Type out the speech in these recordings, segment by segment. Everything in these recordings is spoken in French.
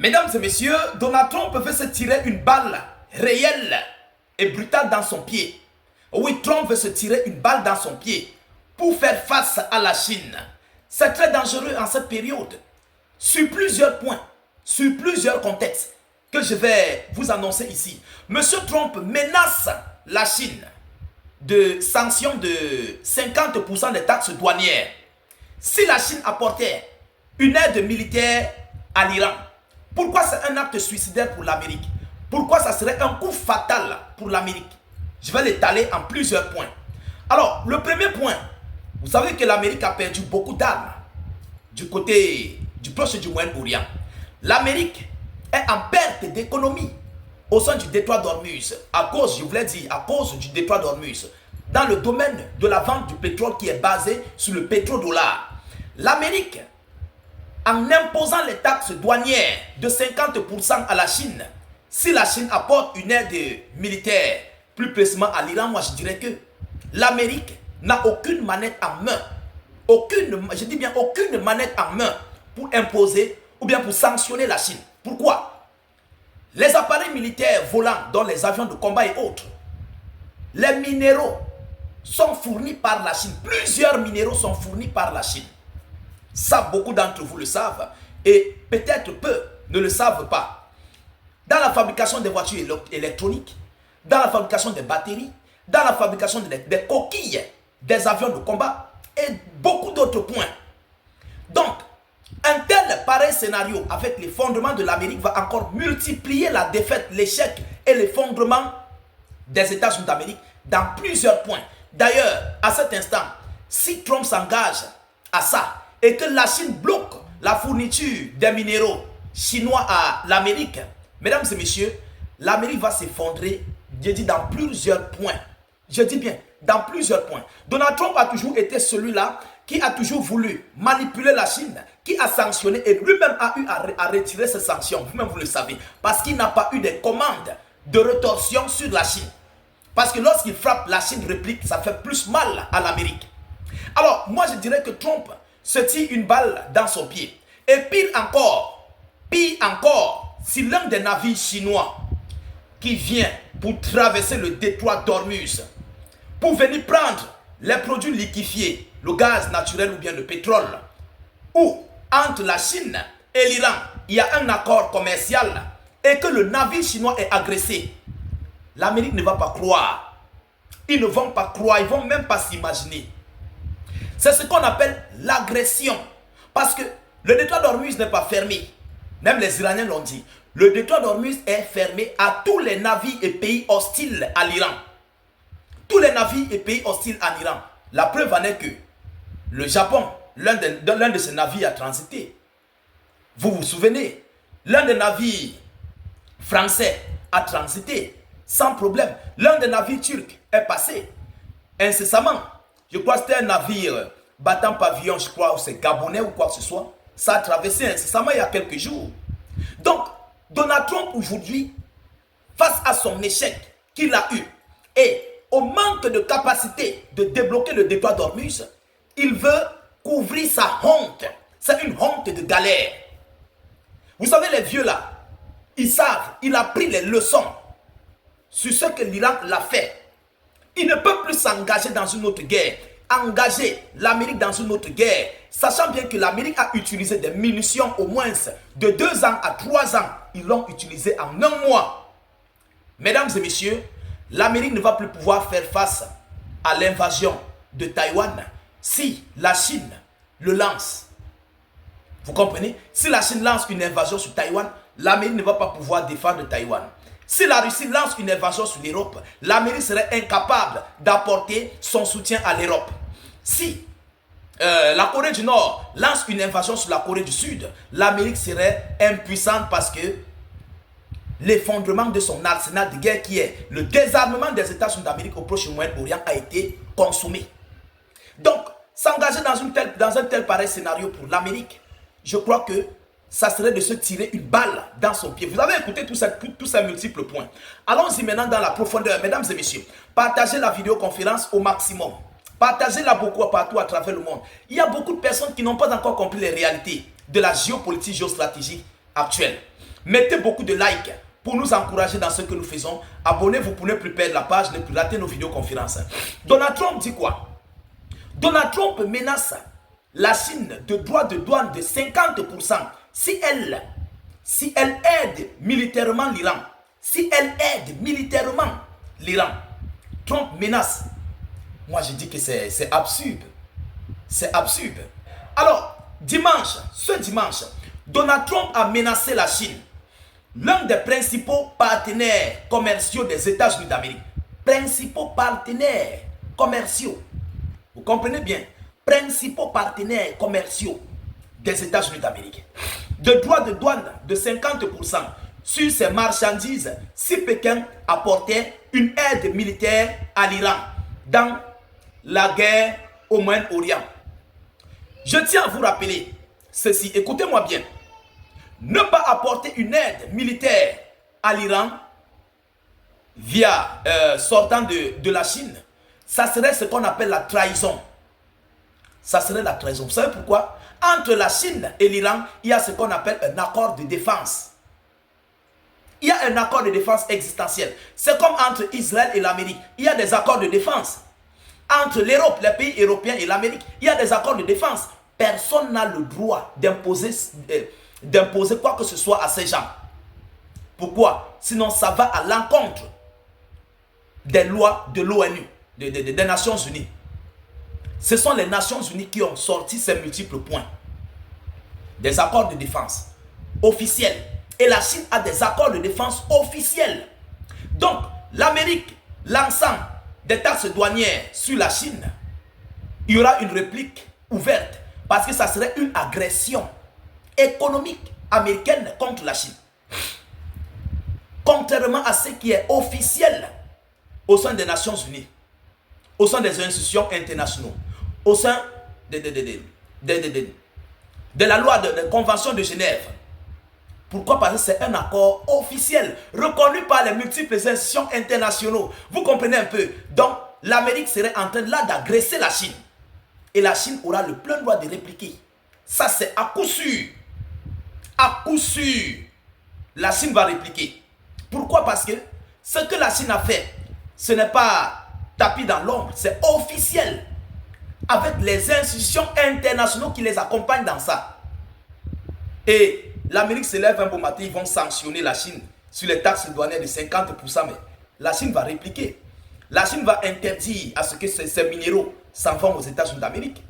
Mesdames et messieurs, Donald Trump veut se tirer une balle réelle et brutale dans son pied. Oui, Trump veut se tirer une balle dans son pied pour faire face à la Chine. C'est très dangereux en cette période. Sur plusieurs points, sur plusieurs contextes que je vais vous annoncer ici. Monsieur Trump menace la Chine de sanctions de 50% des taxes douanières. Si la Chine apportait une aide militaire à l'Iran, pourquoi c'est un acte suicidaire pour l'Amérique? Pourquoi ça serait un coup fatal pour l'Amérique? Je vais l'étaler en plusieurs points. Alors, le premier point, vous savez que l'Amérique a perdu beaucoup d'armes du côté du Proche et du Moyen-Orient. L'Amérique est en perte d'économie au sein du détroit d'Ormuz, à cause, je vous l'ai dit, à cause du détroit d'Ormuz, dans le domaine de la vente du pétrole qui est basé sur le pétrodollar. L'Amérique, en imposant les taxes douanières de 50% à la Chine, si la Chine apporte une aide militaire, plus précisément à l'Iran, moi je dirais que l'Amérique n'a aucune manette en main, je dis bien aucune manette en main pour imposer ou bien pour sanctionner la Chine. Pourquoi? Les appareils militaires volants, dont les avions de combat et autres, les minéraux sont fournis par la Chine. Plusieurs minéraux sont fournis par la Chine. Ça, beaucoup d'entre vous le savent et peut-être peu ne le savent pas. Dans la fabrication des voitures électroniques, dans la fabrication des batteries, dans la fabrication des coquilles, des avions de combat et beaucoup d'autres points. Donc, un tel pareil scénario avec les fondements de l'Amérique va encore multiplier la défaite, l'échec et l'effondrement des États-Unis d'Amérique dans plusieurs points. D'ailleurs, à cet instant, si Trump s'engage à ça et que la Chine bloque la fourniture des minéraux chinois à l'Amérique, mesdames et messieurs, l'Amérique va s'effondrer, je dis dans plusieurs points. Je dis bien, dans plusieurs points. Donald Trump a toujours été celui-là qui a toujours voulu manipuler la Chine, qui a sanctionné et lui-même a eu à retirer ses sanctions. Vous-même, vous le savez. Parce qu'il n'a pas eu des commandes de rétorsion sur la Chine. Parce que lorsqu'il frappe, la Chine réplique, ça fait plus mal à l'Amérique. Alors, moi, je dirais que Trump se tire une balle dans son pied. Et pire encore, si l'un des navires chinois qui vient pour traverser le détroit d'Ormuz, pour venir prendre les produits liquéfiés, le gaz naturel ou bien le pétrole, ou entre la Chine et l'Iran, il y a un accord commercial et que le navire chinois est agressé, l'Amérique ne va pas croire. Ils ne vont pas croire, ils ne vont même pas s'imaginer. C'est ce qu'on appelle l'agression. Parce que le détroit d'Ormuz n'est pas fermé. Même les Iraniens l'ont dit. Le détroit d'Ormuz est fermé à tous les navires et pays hostiles à l'Iran. Tous les navires et pays hostiles à l'Iran. La preuve en est que le Japon, l'un de ces navires a transité. Vous vous souvenez, l'un des navires français a transité sans problème. L'un des navires turcs est passé incessamment. Je crois que c'était un navire battant pavillon, je crois, ou c'est gabonais ou quoi que ce soit. Ça a traversé incessamment il y a quelques jours. Donc, Donald Trump aujourd'hui, face à son échec qu'il a eu et au manque de capacité de débloquer le détroit d'Ormuz, il veut couvrir sa honte. C'est une honte de galère. Vous savez, les vieux là, ils savent, il a pris les leçons sur ce que l'Iran l'a fait. Il ne peut plus s'engager dans une autre guerre, engager l'Amérique dans une autre guerre, sachant bien que l'Amérique a utilisé des munitions au moins de 2 ans à 3 ans. Ils l'ont utilisé en 1 mois. Mesdames et messieurs, l'Amérique ne va plus pouvoir faire face à l'invasion de Taïwan si la Chine le lance. Vous comprenez? Si la Chine lance une invasion sur Taïwan, l'Amérique ne va pas pouvoir défendre Taïwan. Si la Russie lance une invasion sur l'Europe, l'Amérique serait incapable d'apporter son soutien à l'Europe. Si la Corée du Nord lance une invasion sur la Corée du Sud, l'Amérique serait impuissante parce que l'effondrement de son arsenal de guerre qui est le désarmement des États-Unis d'Amérique au Proche et Moyen-Orient a été consommé. Donc, s'engager dans un tel pareil scénario pour l'Amérique, je crois que ça serait de se tirer une balle dans son pied. Vous avez écouté tous ces multiples points. Allons-y maintenant dans la profondeur. Mesdames et messieurs, partagez la vidéoconférence au maximum. Partagez-la beaucoup partout à travers le monde. Il y a beaucoup de personnes qui n'ont pas encore compris les réalités de la géopolitique géostratégique actuelle. Mettez beaucoup de likes pour nous encourager dans ce que nous faisons. Abonnez-vous pour ne plus perdre la page, ne plus rater nos vidéoconférences. Donald Trump dit quoi? Donald Trump menace la Chine de droits de douane de 50% si elle aide militairement l'Iran. Si elle aide militairement l'Iran. Trump menace. Moi, je dis que c'est absurde. C'est absurde. Alors, ce dimanche, Donald Trump a menacé la Chine, l'un des principaux partenaires commerciaux des États-Unis d'Amérique. Principaux partenaires commerciaux. Vous comprenez bien? Principaux partenaires commerciaux des États-Unis d'Amérique. De droits de douane de 50% sur ces marchandises si Pékin apportait une aide militaire à l'Iran dans la guerre au Moyen-Orient. Je tiens à vous rappeler ceci, écoutez-moi bien. Ne pas apporter une aide militaire à l'Iran via sortant de la Chine, ça serait ce qu'on appelle la trahison. Ça serait la trahison. Vous savez pourquoi? Entre la Chine et l'Iran, il y a ce qu'on appelle un accord de défense. Il y a un accord de défense existentiel. C'est comme entre Israël et l'Amérique. Il y a des accords de défense. Entre l'Europe, les pays européens et l'Amérique, il y a des accords de défense. Personne n'a le droit d'imposer quoi que ce soit à ces gens. Pourquoi? Sinon, ça va à l'encontre des lois de l'ONU, des Nations Unies. Ce sont les Nations Unies qui ont sorti ces multiples points. Des accords de défense officiels. Et la Chine a des accords de défense officiels. Donc, l'Amérique, l'ensemble des taxes douanières sur la Chine, il y aura une réplique ouverte parce que ça serait une agression économique américaine contre la Chine. Contrairement à ce qui est officiel au sein des Nations Unies, au sein des institutions internationales, au sein de la loi de Convention de Genève. Pourquoi? Parce que c'est un accord officiel, reconnu par les multiples institutions internationales. Vous comprenez un peu? Donc, l'Amérique serait en train là d'agresser la Chine. Et la Chine aura le plein droit de répliquer. Ça, c'est à coup sûr. À coup sûr, la Chine va répliquer. Pourquoi? Parce que ce que la Chine a fait, ce n'est pas tapis dans l'ombre, c'est officiel. Avec les institutions internationales qui les accompagnent dans ça. Et l'Amérique se lève un beau matin, ils vont sanctionner la Chine sur les taxes douanières de 50%, mais la Chine va répliquer. La Chine va interdire à ce que ces minéraux s'en vont aux États-Unis d'Amérique.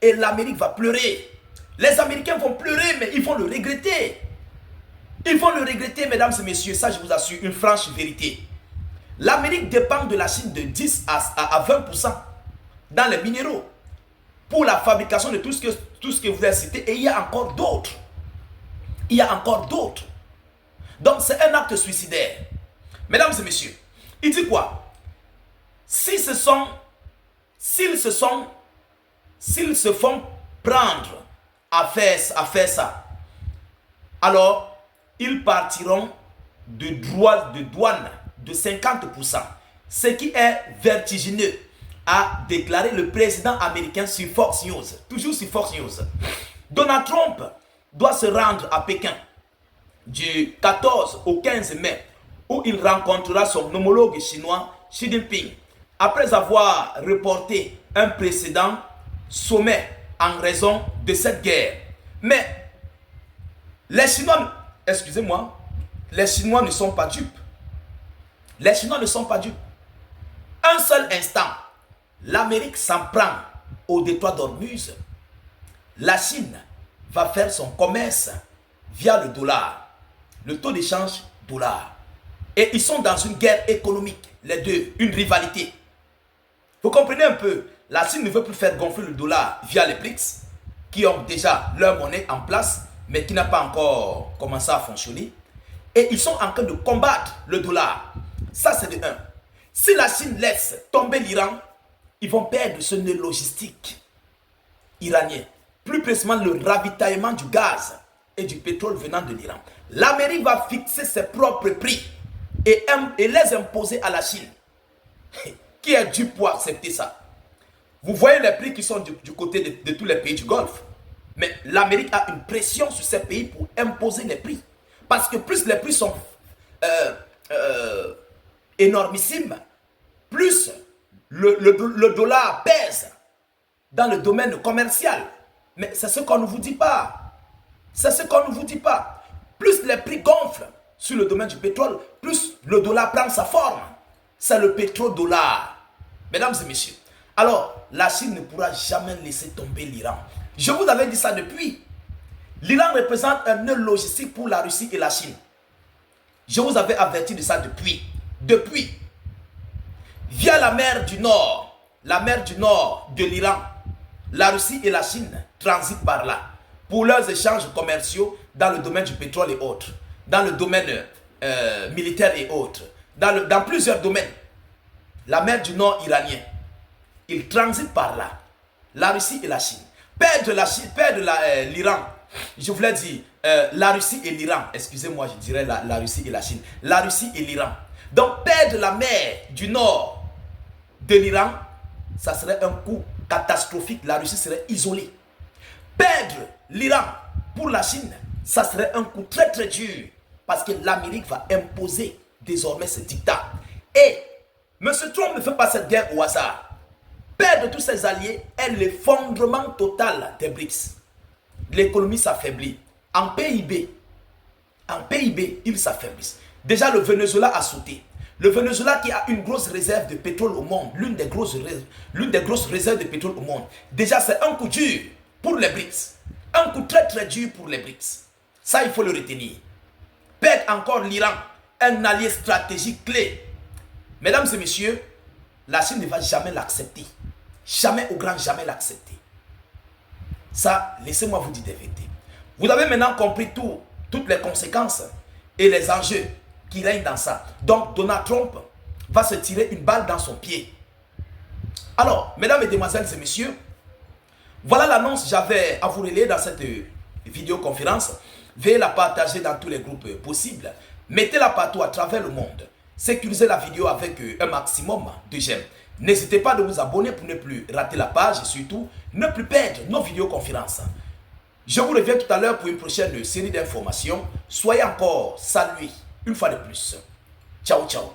Et l'Amérique va pleurer. Les Américains vont pleurer, mais ils vont le regretter. Ils vont le regretter, mesdames et messieurs, ça je vous assure, une franche vérité. L'Amérique dépend de la Chine de 10 à 20% dans les minéraux pour la fabrication de tout ce que vous avez cité. Et il y a encore d'autres. Il y a encore d'autres. Donc c'est un acte suicidaire. Mesdames et messieurs, il dit quoi? S'ils se font prendre à faire ça, alors ils partiront de droits de douane de 50%. Ce qui est vertigineux, a déclaré le président américain sur Fox News. Toujours sur Fox News. Donald Trump doit se rendre à Pékin du 14 au 15 mai où il rencontrera son homologue chinois Xi Jinping après avoir reporté un précédent sommet en raison de cette guerre. Mais les Chinois, excusez-moi, les Chinois ne sont pas dupes. Les Chinois ne sont pas dupes. Un seul instant, l'Amérique s'en prend au détroit d'Ormuz. La Chine va faire son commerce via le dollar, le taux d'échange dollar. Et ils sont dans une guerre économique, les deux, une rivalité. Vous comprenez un peu, la Chine ne veut plus faire gonfler le dollar via les BRICS, qui ont déjà leur monnaie en place, mais qui n'a pas encore commencé à fonctionner. Et ils sont en train de combattre le dollar. Ça, c'est de un. Si la Chine laisse tomber l'Iran, ils vont perdre ce nœud logistique iranien. Plus précisément le ravitaillement du gaz et du pétrole venant de l'Iran. L'Amérique va fixer ses propres prix et les imposer à la Chine. Qui est dû pour accepter ça? Vous voyez les prix qui sont du côté de tous les pays du Golfe. Mais l'Amérique a une pression sur ces pays pour imposer les prix. Parce que plus les prix sont énormissimes, plus le dollar pèse dans le domaine commercial. Mais c'est ce qu'on ne vous dit pas. C'est ce qu'on ne vous dit pas. Plus les prix gonflent sur le domaine du pétrole, plus le dollar prend sa forme. C'est le pétrodollar. Mesdames et messieurs, alors la Chine ne pourra jamais laisser tomber l'Iran. Je vous avais dit ça depuis. L'Iran représente un nœud logistique pour la Russie et la Chine. Je vous avais averti de ça depuis. Depuis. Via la mer du Nord de l'Iran, la Russie et la Chine transitent par là pour leurs échanges commerciaux dans le domaine du pétrole et autres, dans le domaine militaire et autres, dans plusieurs domaines. La mer du Nord iranien, ils transitent par là, la Russie et la Chine. Perdre l'Iran, je voulais dire la Russie et l'Iran, excusez-moi, je dirais la Russie et la Chine, la Russie et l'Iran. Donc perdre la mer du Nord de l'Iran, ça serait un coup catastrophique, la Russie serait isolée. Perdre l'Iran pour la Chine, ça serait un coup très très dur, parce que l'Amérique va imposer désormais ce dictat. Et M. Trump ne fait pas cette guerre au hasard. Perdre tous ses alliés est l'effondrement total des BRICS. L'économie s'affaiblit. En PIB, ils s'affaiblissent. Déjà, le Venezuela a sauté. Le Venezuela qui a une grosse réserve de pétrole au monde, l'une des grosses réserves de pétrole au monde. Déjà, c'est un coup dur pour les BRICS. Un coup très très dur pour les BRICS. Ça, il faut le retenir. Perdre encore l'Iran, un allié stratégique clé. Mesdames et messieurs, la Chine ne va jamais l'accepter. Jamais au grand jamais l'accepter. Ça, laissez-moi vous dire des vérités. Vous avez maintenant compris toutes les conséquences et les enjeux qui règnent dans ça. Donc, Donald Trump va se tirer une balle dans son pied. Alors, mesdames, mesdemoiselles et messieurs, voilà l'annonce que j'avais à vous relayer dans cette vidéoconférence. Veuillez la partager dans tous les groupes possibles. Mettez-la partout à travers le monde. Sécurisez la vidéo avec un maximum de j'aime. N'hésitez pas de vous abonner pour ne plus rater la page et surtout ne plus perdre nos vidéoconférences. Je vous reviens tout à l'heure pour une prochaine série d'informations. Soyez encore salués une fois de plus. Ciao, ciao.